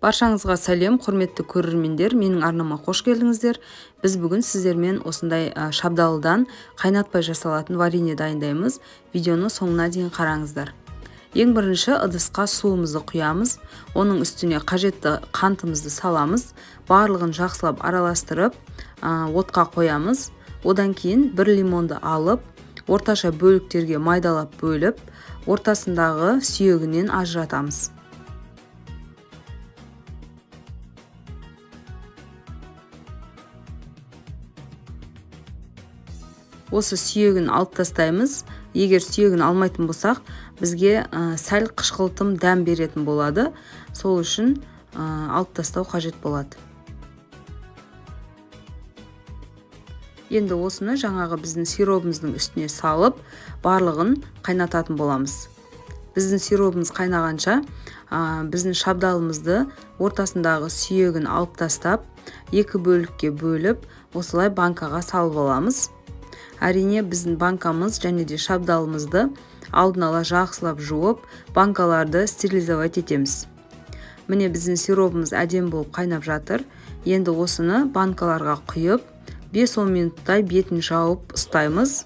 Баршаңызға сәлем, құрметті көрермендер, менің арнама қош келдіңіздер. Біз бүгін сіздермен осындай шабдалыдан қайнатпай жасалатын варенье дайындаймыз. Видеоны соңына дейін қараңыздар. Ең бірінші ыдысқа суымызды құямыз, оның үстіне қажетті қантымызды саламыз, барлығын жақсылап араластырып, отқа қоямыз. Одан кейін бір лимонды алып, орташа бөліктерге майдалап бөліп, ортасындағы сүйегінен ажыратамыз. Осы сүйегін алып тастаймыз. Егер сүйегін алмайтын болсақ, бізге сәл қышқылтым дәм беретін болады. Сол үшін алып тастау қажет болады. Енді осыны жаңағы біздің сиробымыздың үстіне салып, барлығын қайнататын боламыз. Біздің сиробымыз қайнағанша, біздің шабдалымызды ортасындағы сүйегін алып тастап, екі бөлікке бөліп, осылай банкаға салып аламыз. Әрине біздің банкамыз және де шабдалымызды алдын ала жақсылап жуып, банкаларды стерилизовать етеміз. Міне біздің сиробымыз әдемі болып қайнап жатыр. Енді осыны банкаларға құйып, 5-10 минуттай бетін жауып ұстаймыз.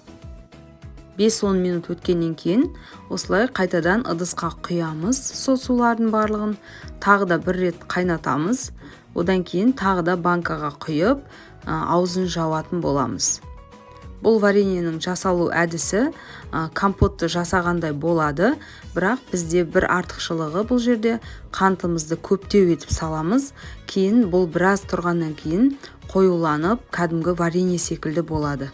5-10 минут өткеннен кейін осылай қайтадан ыдысқа құямыз. Сол сулардың барлығын тағы да бір рет қайнатамыз. Одан кейін тағы да банкаға құйып, аузын жауатын боламыз. Бұл вареньенің жасалу әдісі компотты жасағандай болады, бірақ бізде бір артықшылығы бұл жерде қантымызды көптеу етіп саламыз. Кейін бұл біраз тұрғаннан кейін қоюланып, кәдімгі варенье секілді болады.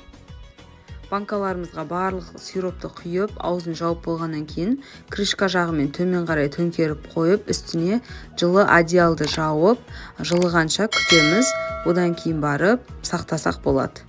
Банкаларымызға барлық сиропты құйып, аузын жауып болғаннан кейін крышка жағымен төмен қарай төңкеріп қойып, үстіне жылы одеялды жауып, жылығанша күтеміз. Одан кейін барып сақтасақ болады.